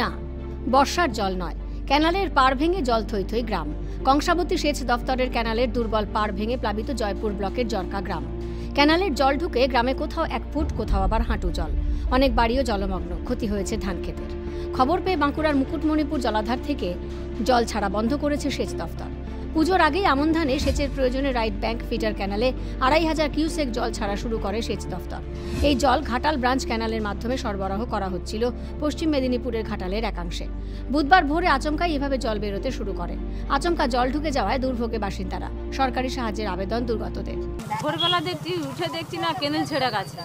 না, বর্ষার জল নয়, ক্যানালের পাড় ভেঙে জল থই থই গ্রাম। কংসাবতী সেচ দফতরের ক্যানালের দুর্বল পাড় ভেঙে প্লাবিত জয়পুর ব্লকের জরকা গ্রাম। ক্যানালের জল ঢুকে গ্রামে কোথাও 1 ফুট, কোথাও আবার হাঁটু জল। অনেক বাড়িও জলমগ্ন, ক্ষতি হয়েছে ধান ক্ষেতের। খবর পেয়ে বাঁকুড়ার মুকুটমণিপুর জলাধার থেকে জল ছাড়া বন্ধ করেছে সেচ দফতর। পুজোর আগেই আমন ধানে সেচের প্রয়োজনে রাইট ব্যাংক ফিটার ক্যানালে 2500 কিউসেক জল ছাড়া শুরু করে সেচ দফতর। এই জল ঘাটাল ব্রাঞ্চ ক্যানালের মাধ্যমে সরবরাহ করা হচ্ছিল পশ্চিম মেদিনীপুরের ঘাটালের একাংশে। বুধবার ভোরে আচমকাই এভাবে জল বেরোতে শুরু করে। আচমকা জল ঢুকে যাওয়ায় দুর্ভোগে বাসিন্দারা। সরকারি সাহায্যের আবেদন দুর্গতদের। ভোরবেলা দেখছি না কেনেল ছেড়ে গেছে,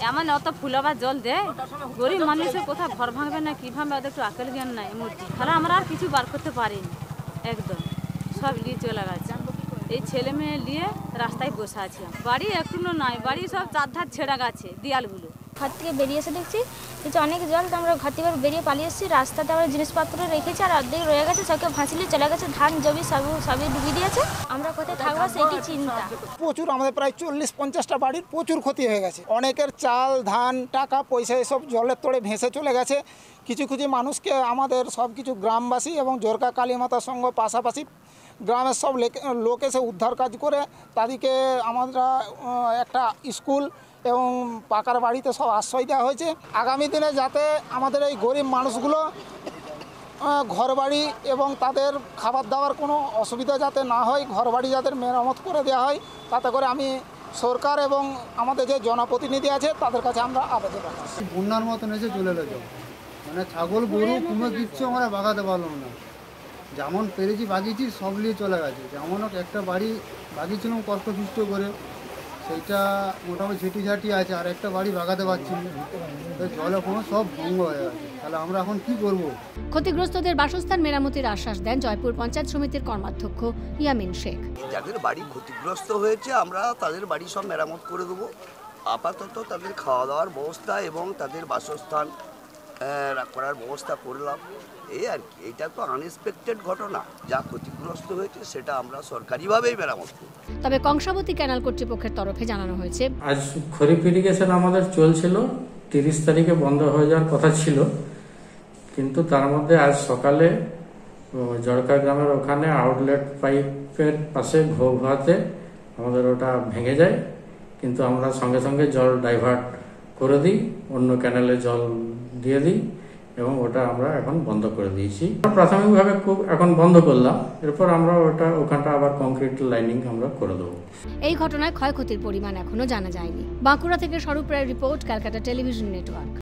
এমন অত ফুলাবার জল দেয়, গরিব মানুষের কোথাও ঘর ভাঙবে না কিভাবে, ওদের একটু আকেল জ্ঞান নাই মূর্তি। তাহলে আমরা আর কিছু বার করতে পারিনি, একদম সব নিয়ে চলে গেছে। এই ছেলে মেয়ে নিয়ে রাস্তায় বসে আছি। বাড়ি একটুও নাই, বাড়ি সব চারধার ছেড়ে গেছে দেয়ালগুলো। ঘর থেকে বেরিয়ে এসে দেখছি অনেক জল, তো আমরা ঘর থেকে বেরিয়ে পালিয়ে এসেছি। রাস্তাতে আমরা জিনিসপত্র রেখেছি আর অর্ধেক রয়ে গেছে, সবকে ভাসিয়ে চলে গেছে। ধান জমি সবই ডুবিয়ে দিয়েছে। আমরা কোথায় থাকবো সেইটি চিন্তা। প্রচুর, আমাদের প্রায় 40-50টা বাড়ির প্রচুর ক্ষতি হয়ে গেছে। অনেকের চাল, ধান, টাকা পয়সা এসব জলের তোড়ে ভেসে চলে গেছে। কিছু মানুষকে আমাদের সব কিছু গ্রামবাসী এবং জরকা কালীমাতা সংঘ পাশাপাশি গ্রামের সব লোক এসে উদ্ধার কাজ করে তাদেরকে আমরা একটা স্কুল এবং পাকার বাড়িতে সব আশ্রয় দেওয়া হয়েছে। আগামী দিনে যাতে আমাদের এই গরিব মানুষগুলো ঘরবাড়ি এবং তাদের খাবার দাবার কোনো অসুবিধা যাতে না হয়, ঘরবাড়ি যাদের মেরামত করে দেওয়া হয়, তাতে করে আমি সরকার এবং আমাদের যে জনপ্রতিনিধি আছে তাদের কাছে আমরা আবেদন রাখছি। বন্যার মতন এসে চলে গেছে, মানে ছাগল গরু কোনো কিছু আমরা বাগাতে পারলাম না। যেমন পেরেছি বাগিয়েছি, সব নিয়ে চলে গেছে। যেমন একটা বাড়ি বাগিয়েছিলাম কষ্ট করে, সেইটা মোটামুটি ঝেঁটি আছে, আর একটা বাড়ি বাগাতে পারছি না, জলে কোনো সব ভঙ্গ হয়ে গেছে। তাহলে আমরা এখন কি করব? ক্ষতিগ্রস্তদের বাসস্থান মেরামতির আশ্বাস দেন জয়পুর পঞ্চায়েত সমিতির কর্মাধ্যক্ষ ইয়ামিন শেখ। যাদের বাড়ি ক্ষতিগ্রস্ত হয়েছে আমরা তাদের বাড়ি সব মেরামত করে দেবো। আপাতত তাদের খাওয়া দাওয়ার ব্যবস্থা এবং তাদের বাসস্থান করার ব্যবস্থা করলাম, এই আর কি। এটা তো আনএক্সপেক্টেড ঘটনা, যা ক্ষতিগ্রস্ত হয়েছে সেটা আমরা সরকারিভাবেই মেরামত করব। তবে কংসাবতী ক্যানাল কর্তৃপক্ষের তরফে জানানো হয়েছে, আজ খরিফ ইরিগেশন আমাদের চলছিল, 30 তারিখে বন্ধ হয়ে যাওয়ার কথা ছিল, কিন্তু তার মধ্যে আজ সকালে জরকা গ্রামের ওখানে আউটলেট পাইপের পাশে ঘোঘাতে আমাদের ওটা ভেঙে যায়, কিন্তু আমরা সঙ্গে সঙ্গে জল ডাইভার্ট করে দিই, অন্য ক্যানেলে জল দিয়ে দিই এবং ওটা আমরা এখন বন্ধ করে দিয়েছি। প্রাথমিকভাবে এখন বন্ধ করলাম, এরপর আমরা ওখানটা আবার কংক্রিট লাইনিং আমরা করে দেবো। এই ঘটনায় ক্ষয়ক্ষতির পরিমাণ এখনো জানা যায়নি। বাঁকুড়া থেকে স্বরূপ রায়ের রিপোর্ট, ক্যালকাটা টেলিভিশন নেটওয়ার্ক।